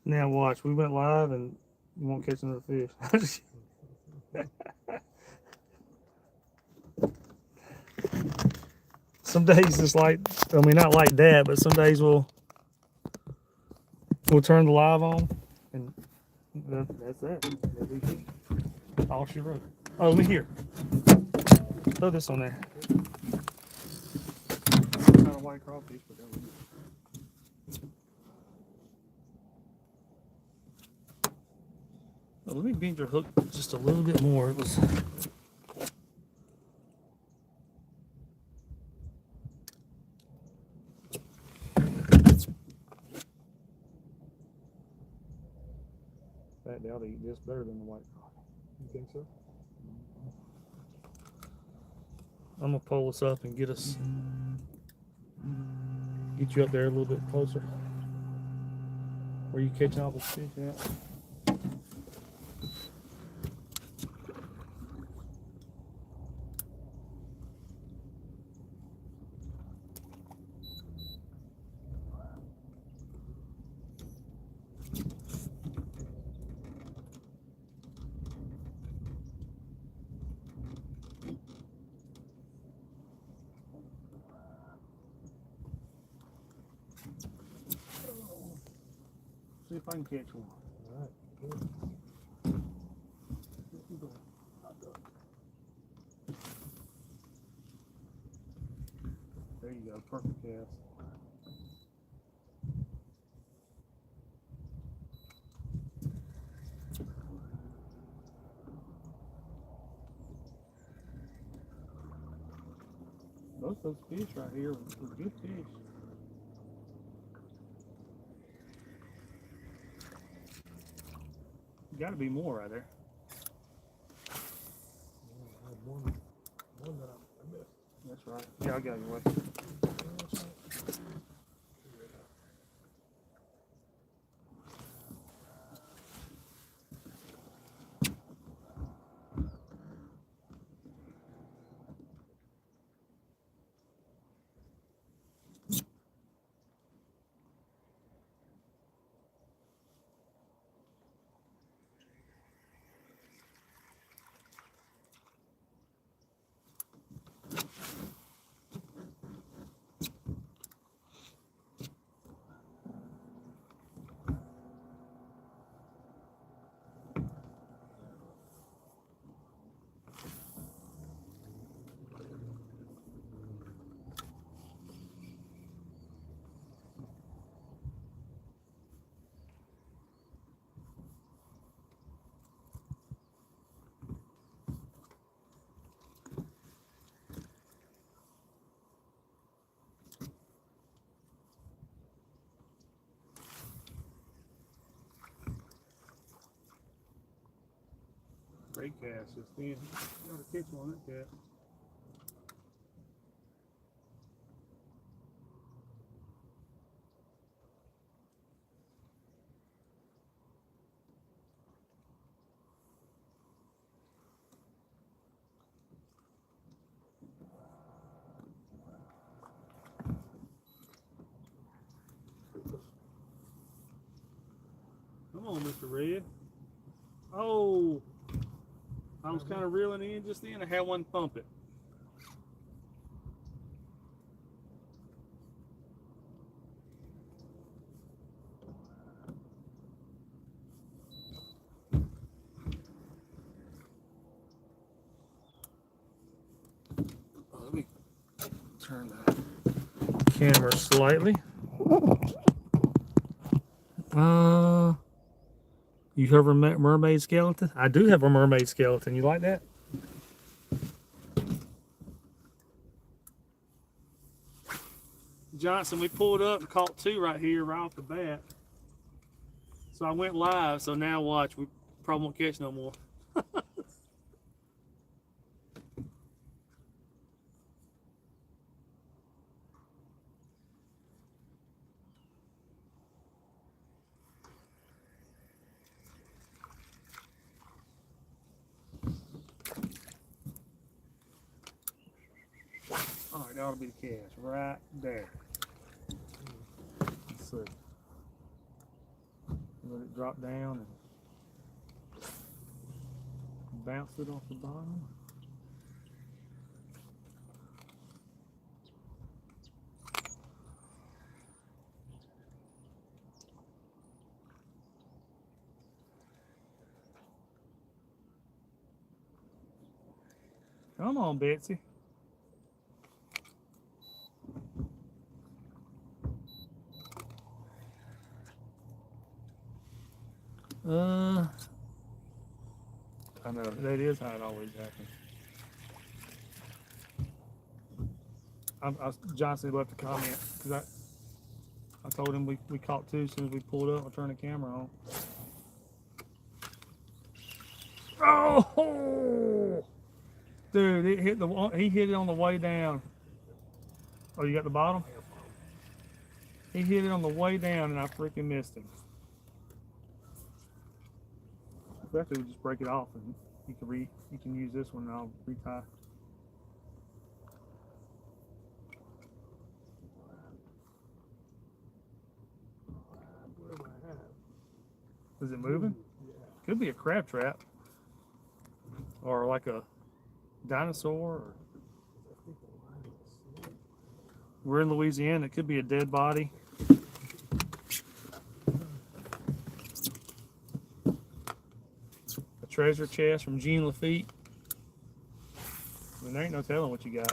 Now watch, we went live and you won't catch another fish. Some days it's like, I mean, not like that, but some days we'll turn the live on, and that's it. All she wrote. Oh, let me hear. Throw this on there. Some kind of white crawfish, but let me bend your hook just a little bit more. It was. That they ought to eat this better than the white crawfish. You think so? I'm gonna pull this up and get you up there a little bit closer. Where you catching all the fish at? See if I can catch one. All right. Good. There you go, perfect cast. Most of those fish right here were good fish. Got to be more right there. I had one that I missed. That's right. Yeah, I got your way. Great cast, just then. You got to catch one like that. Come on, Mr. Red. Oh, I was kind of reeling in just then. I had one thump it. Let me turn the camera slightly. You have a mermaid skeleton? I do have a mermaid skeleton. You like that? Johnson, we pulled up and caught two right here right off the bat. So I went live, so now watch. We probably won't catch no more. All right, that ought to be the cast right there. Let's see. drop down and bounce it off the bottom. Come on, Betsy. I know, that is how it always happens. Johnson left a comment because I told him we caught two as soon as we pulled up. I turned the camera on. Oh, dude, he hit it on the way down. Oh, you got the bottom? He hit it on the way down, and I freaking missed him. Especially, we just break it off, and you can use this one, and I'll retie. What do I have? Is it moving? Yeah. Could be a crab trap, or like a dinosaur. Or... We're in Louisiana. It could be a dead body. A treasure chest from Jean Lafitte. I mean, there ain't no telling what you got.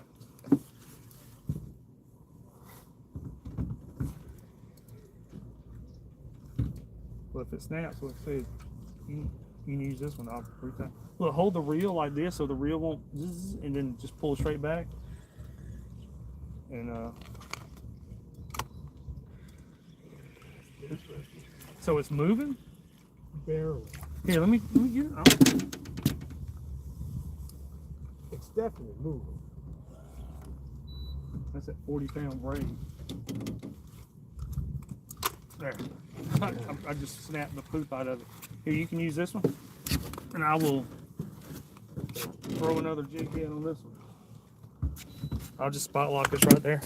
Well, if it snaps, let's see. You can use this one. I'll retie. Look, hold the reel like this so the reel won't zzz, and then just pull it straight back. And so it's moving? Barely. Here, let me get it. It's definitely moving. That's that 40-pound braid. There. I just snapped the poop out of it. Here, you can use this one. And I will throw another jig head on this one. I'll just spot lock this right there.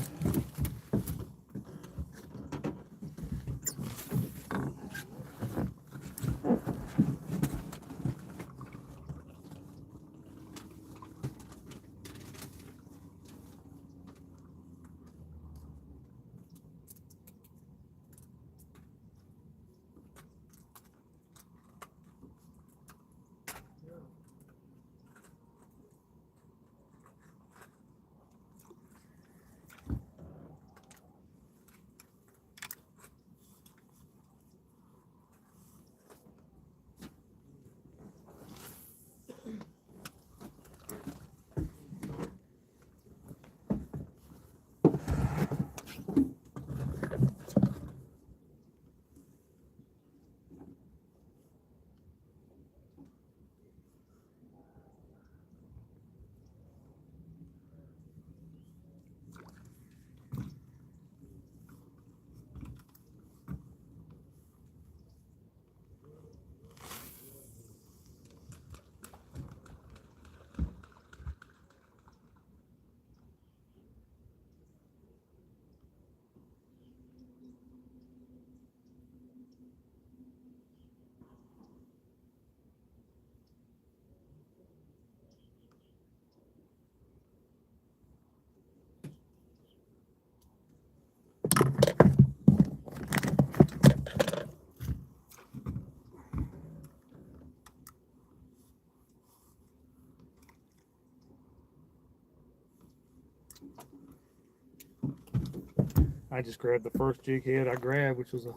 I just grabbed the first jig head I grabbed, which was a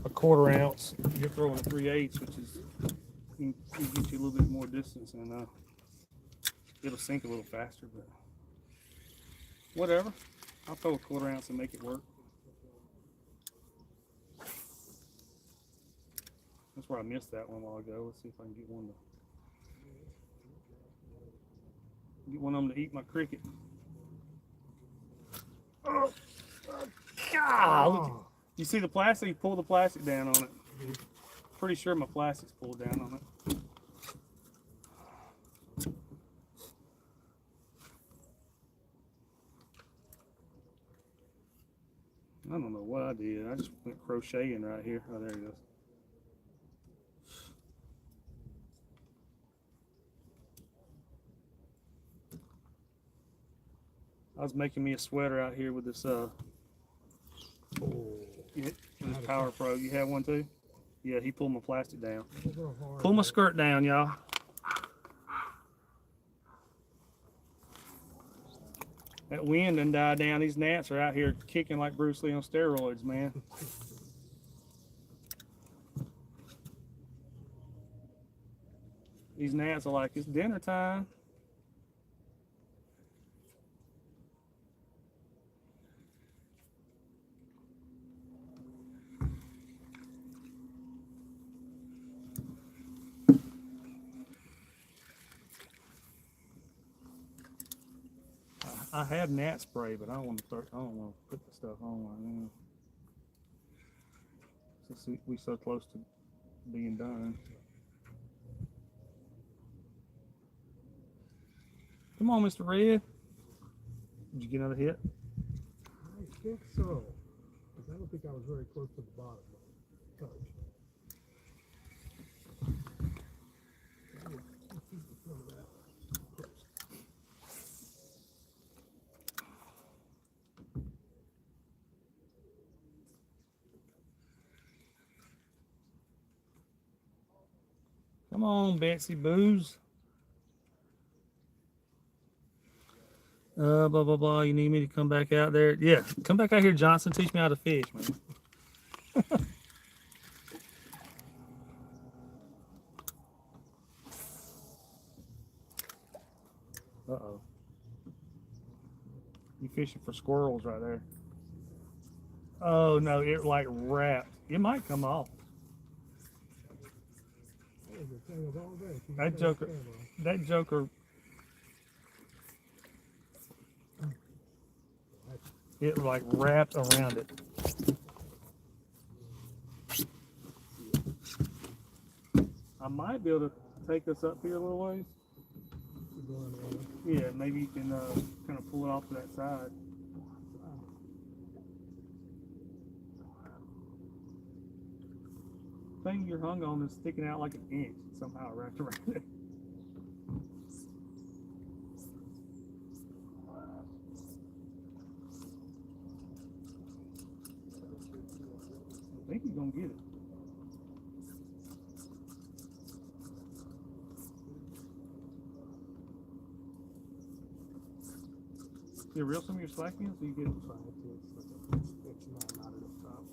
1/4 ounce. You're throwing a 3/8, which is can get you a little bit more distance, and it'll sink a little faster. But whatever, I'll throw a 1/4 ounce and make it work. That's where I missed that one a while ago. Let's see if I can get one of them to eat my cricket. Oh, God! You see the plastic? You pull the plastic down on it. Pretty sure my plastic's pulled down on it. I don't know what I did. I just went crocheting right here. Oh, there it goes. I was making me a sweater out here with this this Power Pro. You have one too? Yeah, he pulled my plastic down. Pull my skirt down, y'all. That wind done died down. These gnats are out here kicking like Bruce Lee on steroids, man. These gnats are like, it's dinner time. I have gnat spray, but I don't want to start. I don't want to put the stuff on right now. Since we so close to being done. Come on, Mr. Red. Did you get another hit? I think so. Because I don't think I was very close to the bottom. Touch. Come on, Betsy Booze. Blah, blah, blah. You need me to come back out there? Yeah, come back out here, Johnson. Teach me how to fish, man. Uh-oh. You fishing for squirrels right there. Oh, no, it like wrapped. It might come off. That joker, it like wrapped around it. I might be able to take this up here a little ways. Yeah, maybe you can kind of pull it off to that side. The thing you're hung on is sticking out like an inch somehow wrapped around it. I think he's gonna get it. You reel some of your slack in so you get it. It's not at the top.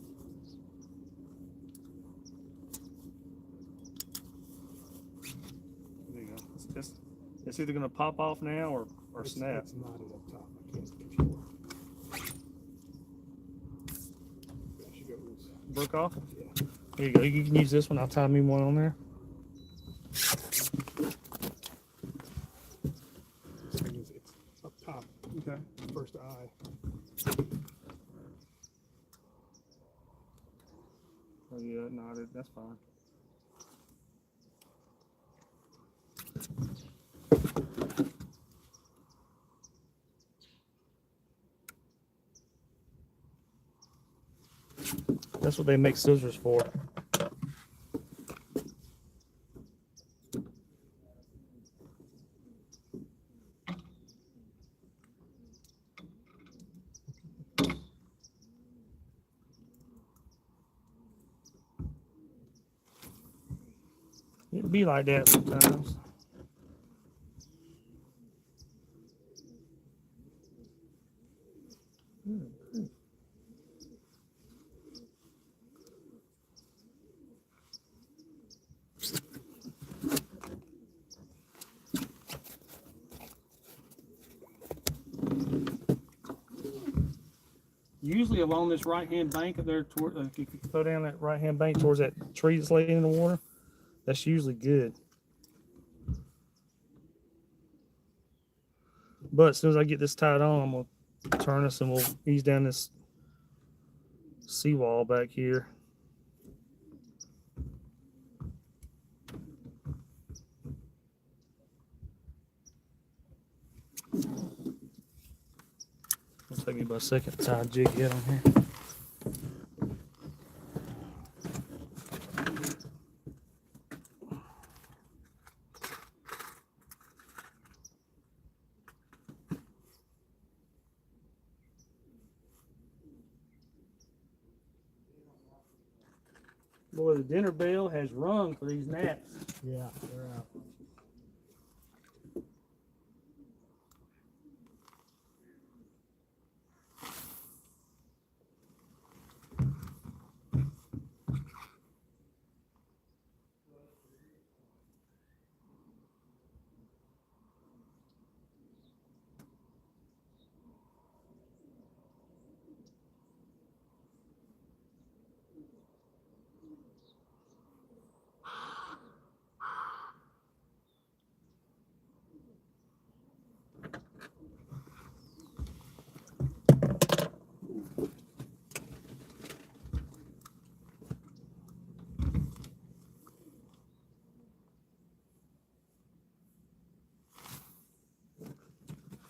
There you go. It's either gonna pop off now or snap. It's not at the top. I can't control it. There she goes. Broke off? Yeah. There you go. You can use this one. I'll tie me one on there. It's up top. Okay. First eye. Oh yeah, no, that's fine. That's what they make scissors for. It'd be like that sometimes. Usually along this right-hand bank up there, toward, if you go down that right-hand bank towards that tree that's laying in the water, that's usually good. But as soon as I get this tied on, I'm going to turn this and we'll ease down this seawall back here. It'll take me about a second to tie a jig head on here. Boy, the dinner bell has rung for these gnats. Yeah, they're out.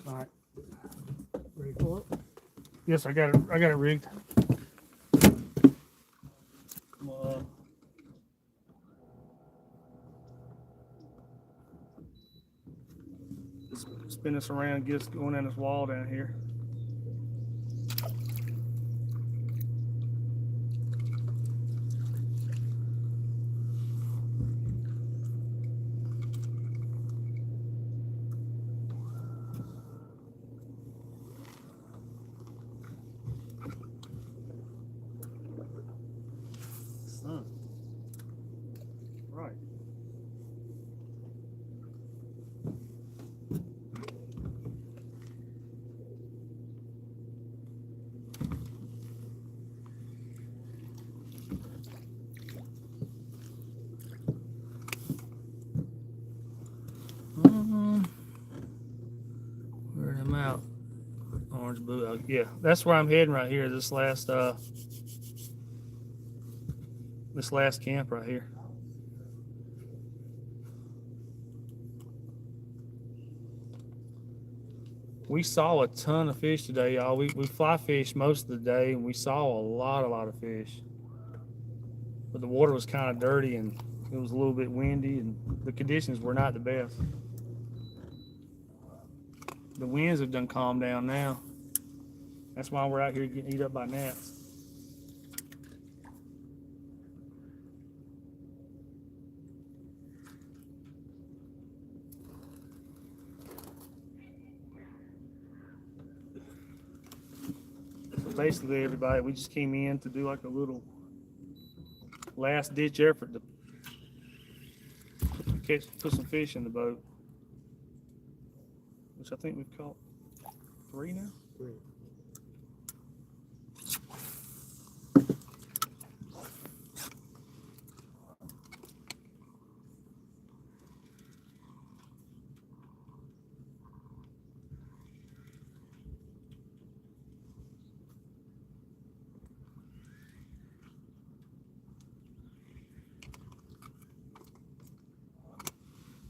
All right. Ready for it? Yes, I got it. I got it rigged. Come on. Spin this around, get us going down this wall down here. Son. Right. Where am I out? Orange, blue. Yeah, that's where I'm heading right here. This last camp right here. We saw a ton of fish today, y'all. We fly fished most of the day, and we saw a lot of fish. But the water was kind of dirty, and it was a little bit windy, and the conditions were not the best. The winds have done calmed down now. That's why we're out here getting eat up by gnats. So basically, everybody, we just came in to do like a little last ditch effort to put some fish in the boat, which I think we've caught 3 now. 3.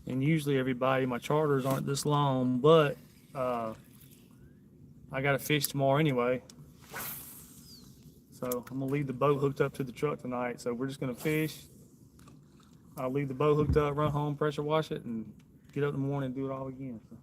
And usually everybody, my charters aren't this long, but I got to fish tomorrow anyway. So I'm gonna leave the boat hooked up to the truck tonight. So we're just gonna fish. I'll leave the boat hooked up, run home, pressure wash it, and get up in the morning and do it all again. So.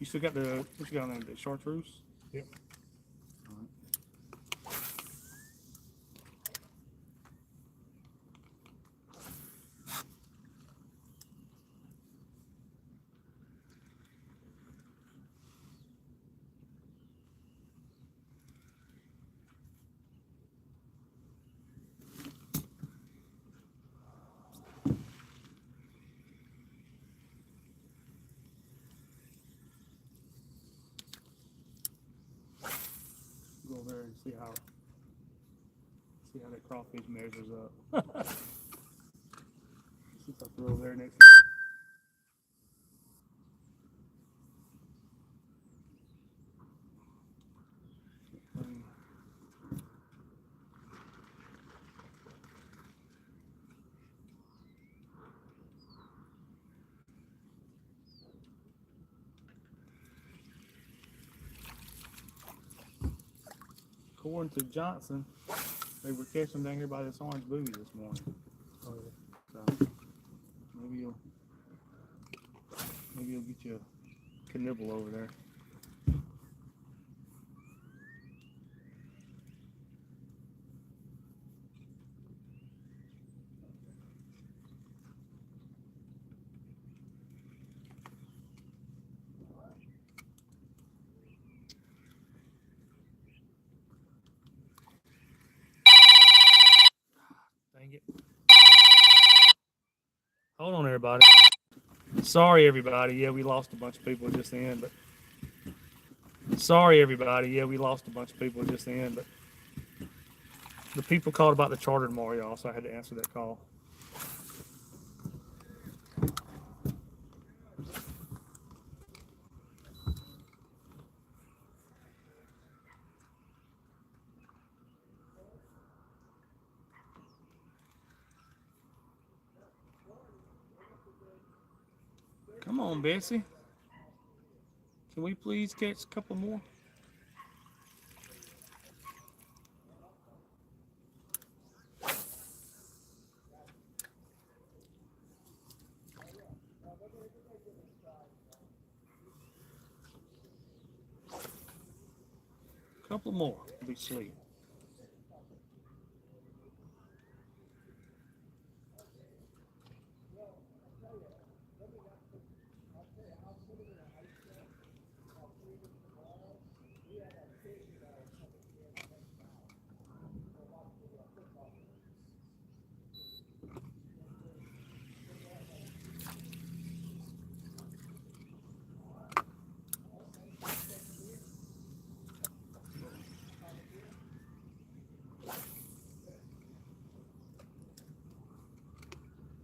You still got what you got on there? The chartreuse? Yep. Go over there and see how that crawfish measures up. See if I throw over there next to According to Johnson, they were catching them down here by this orange booty this morning. Oh, yeah. So maybe you'll get you a nibble over there. Dang it. Hold on, everybody. Sorry, everybody. Yeah, we lost a bunch of people just then, but sorry, everybody. Yeah, we lost a bunch of people just then, but the people called about the charter tomorrow, y'all, so I had to answer that call. Come on, Betsy. Can we please catch a couple more? Couple more. Be sweet.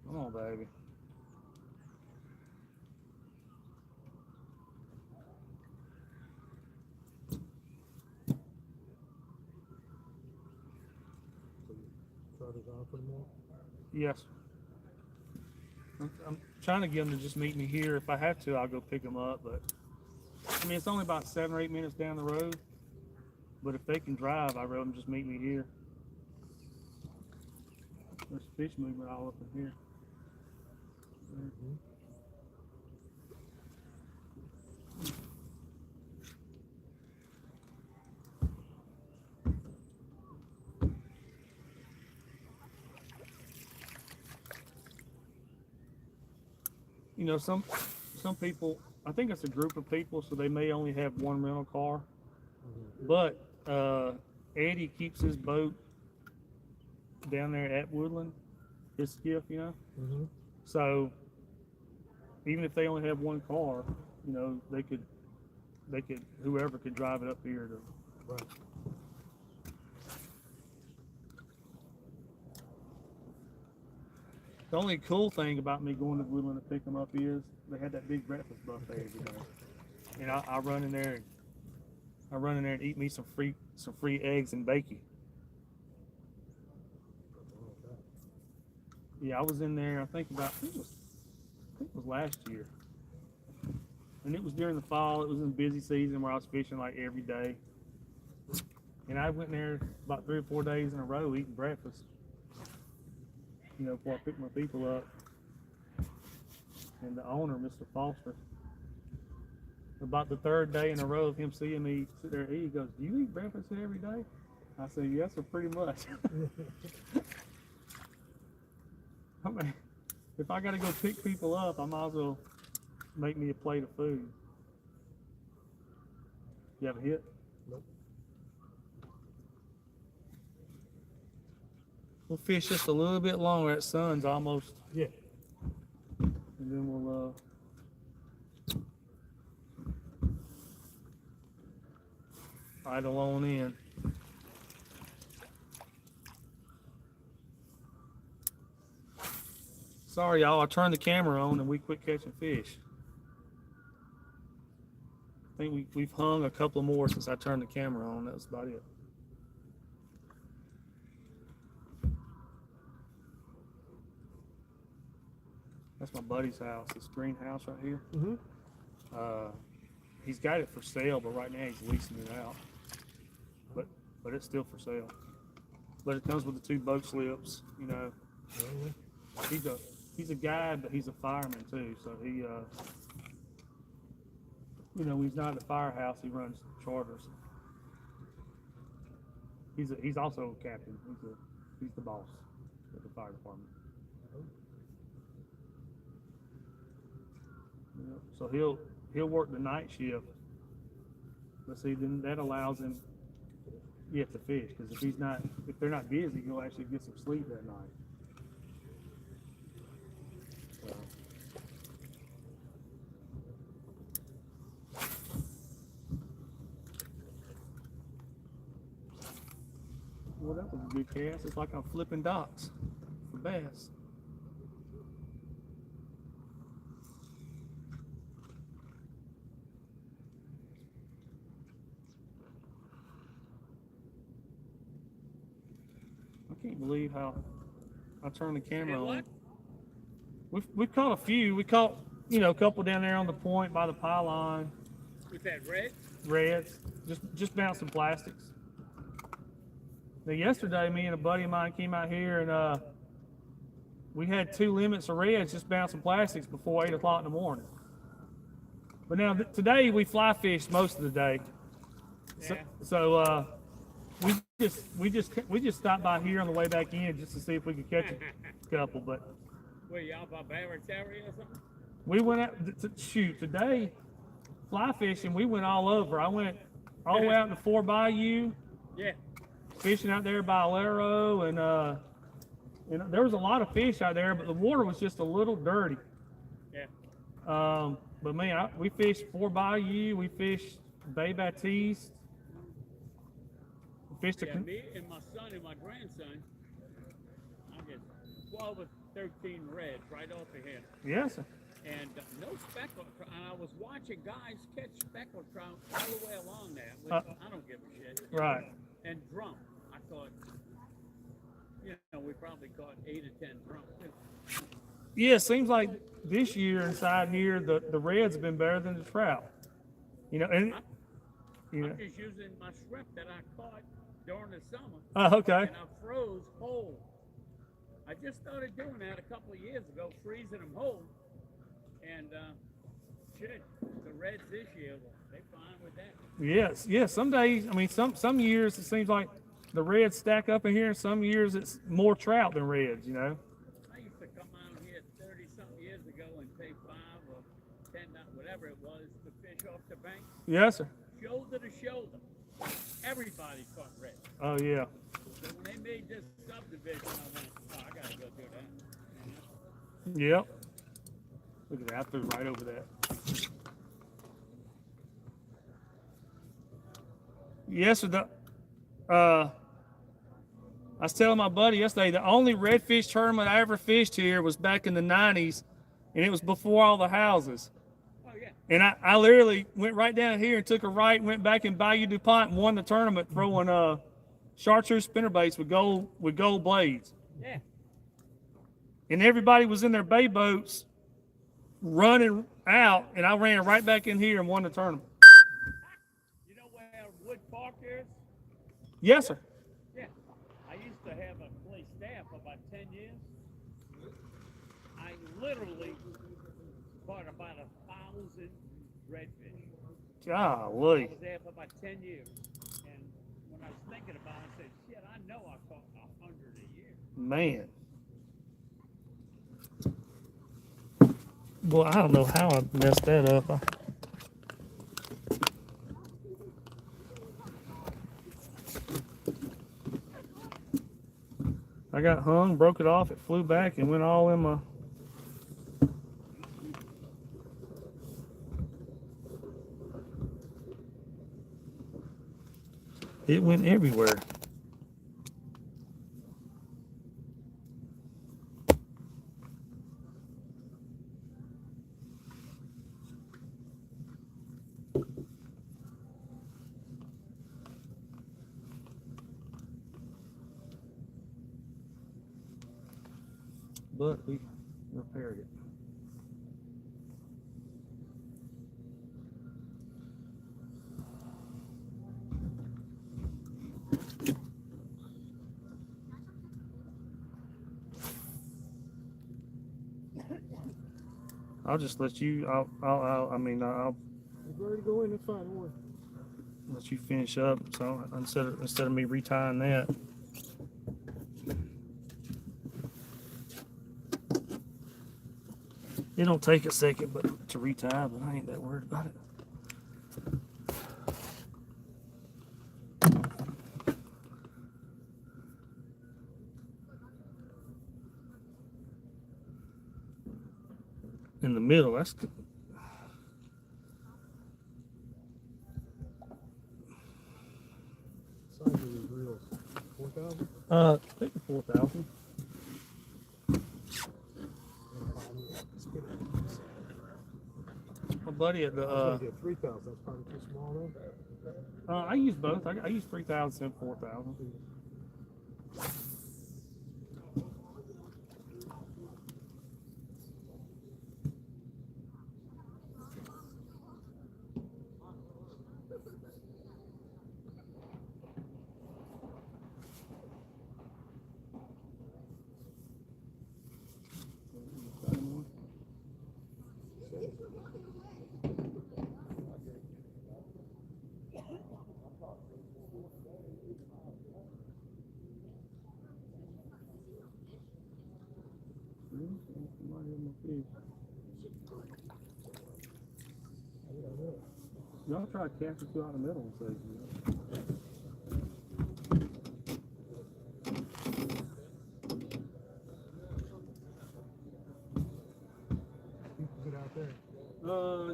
Come on, baby. Charter's on for tomorrow? Yes. I'm trying to get them to just meet me here. If I have to, I'll go pick them up. But I mean, it's only about 7 or 8 minutes down the road. But if they can drive, I'd rather them just meet me here. There's fish movement all up in here. Mm-hmm. You know, some people, I think it's a group of people, so they may only have one rental car. Mm-hmm. But Eddie keeps his boat down there at Woodland, his skiff, you know. Mm-hmm. So even if they only have one car, you know, they could whoever could drive it up here to. Right. The only cool thing about me going to Woodland to pick them up is they had that big breakfast buffet every day, and I run in there and eat me some free eggs and bacon. Yeah, I was in there. I think it was last year, and it was during the fall. It was in busy season where I was fishing like every day, and I went in there about 3 or 4 days in a row eating breakfast. You know, before I picked my people up, and the owner, Mr. Foster, about the 3rd day in a row of him seeing me sit there and eat, he goes, "Do you eat breakfast here every day?" I said, "Yes, sir, pretty much." I mean, if I got to go pick people up, I might as well make me a plate of food. You have a hit? Nope. We'll fish just a little bit longer. That sun's almost. Yeah. And then we'll idle on in. Sorry, y'all. I turned the camera on and we quit catching fish. I think we've hung a couple more since I turned the camera on. That was about it. That's my buddy's house. This greenhouse right here. Mm-hmm. He's got it for sale, but right now he's leasing it out. But it's still for sale. But it comes with the 2 boat slips. You know, Oh, he's a guide, but he's a fireman too. So he, he's not at the firehouse. He runs charters. He's also a captain. He's the boss of the fire department. Yep. So he'll work the night shift. But see, then that allows him, to fish. Because if they're not busy, he'll actually get some sleep that night. So. Well, that was a good cast. It's like I'm flipping docks for bass. I can't believe how I turned the camera on. We've caught a few. We caught, a couple down there on the point by the pylon. With that red? Reds. Just bouncing plastics. Now yesterday, me and a buddy of mine came out here and we had 2 limits of reds just bouncing plastics before 8 o'clock in the morning. But now today we fly fished most of the day. Yeah. So we just stopped by here on the way back in just to see if we could catch a couple. But Were you out by Barrett's area or something? we went out today fly fishing. We went all over. I went all the way out to 4 Bayou. Yeah. Fishing out there by Alero, and there was a lot of fish out there, but the water was just a little dirty. Yeah. But man, we fished 4 Bayou, we fished Bay Baptiste, we fished Me and my son and my grandson, I get 12 or 13 reds right off of here. Yes, sir. And no speckled trout. And I was watching guys catch speckled trout all the way along there. Which I don't give a shit. Right. And drum. I thought, we probably caught 8 or 10 drum too. Yeah, it seems like this year inside here, the reds have been better than the trout. And I'm just using my shrimp that I caught during the summer. Oh, okay. And I froze whole. I just started doing that a couple of years ago, freezing them whole. And the reds this year, they fine with that. Yes. Some days, some years it seems like the reds stack up in here, and some years it's more trout than reds. I used to come out here 30-something years ago and pay $5 or $10, whatever it was, to fish off the bank. Yes, sir. Shoulder to shoulder. Everybody caught red. Oh, yeah. So when they made this subdivision, I went, I gotta go do that. Yep. Look at that, I threw right over that. Yes, sir. I was telling my buddy yesterday, the only redfish tournament I ever fished here was back in the 90s, and it was before all the houses. Oh, yeah. And I literally went right down here and took a right, went back in Bayou DuPont and won the tournament throwing chartreuse spinnerbaits with gold blades. Yeah. And everybody was in their bay boats running out, and I ran right back in here and won the tournament. You know where Wood Park is? Yes, sir. Yeah. I used to have a place staff for about 10 years. I literally caught about 1,000 redfish. Golly. I was there for about 10 years. And when I was thinking about it, I said, shit, I know I caught 100 a year. Man. Well, I don't know how I messed that up. I got hung, broke it off, it flew back and went all in my... It went everywhere. But we repaired it. I'll just let you. I'll It's ready to go in. It's fine. Don't worry. let you finish up. So instead of me retying that. It don't take a second, but to retie, but I ain't that worried about it. In the middle, that's good. Size of these reels. 4,000? I think 4,000. My buddy at the I was gonna get 3,000. That's probably too small though. I use both. I use 3,000 and 4,000. Y'all try to capture two out in the middle and say, You can get out there.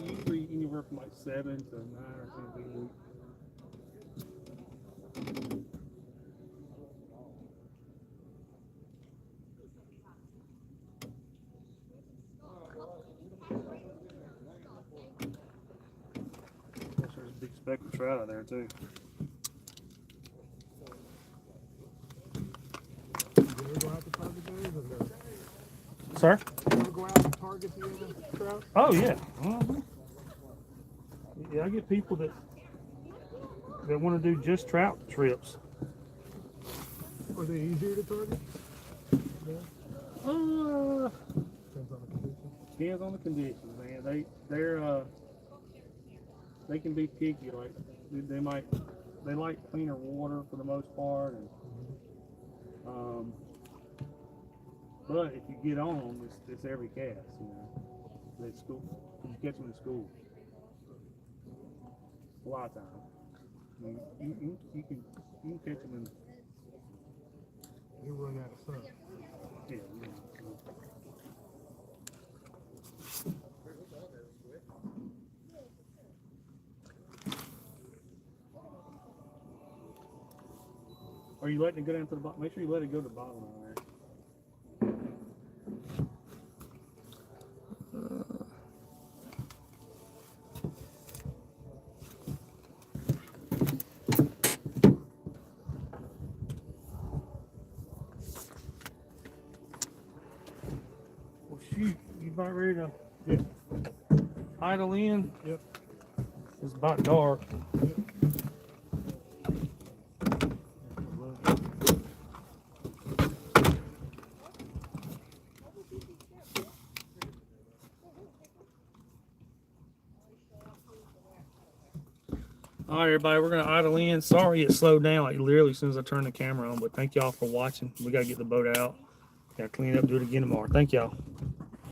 usually anywhere from like 7 to 9 or 10 feet. There's a big speckled trout out there too. You ever go out to target those or no? Sir? You ever go out and target the other trout? Oh yeah. Yeah, I get people that want to do just trout trips. Are they easier to target? Yeah. Depends on the condition. Depends on the conditions, man. They can be picky. Like they like cleaner water for the most part, and but if you get on them, it's every cast. You know, at school, you catch them in school. A lot of times, I mean, you can catch them in. You run out of sun. Yeah. Are you letting it go down to the bottom? Make sure you let it go to the bottom of there. Well, shoot, you about ready to Yeah. idle in? Yep. It's about dark. All right, everybody, we're going to idle in. Sorry it slowed down like literally as soon as I turned the camera on, but thank y'all for watching. We got to get the boat out. Got to clean it up, do it again tomorrow. Thank y'all.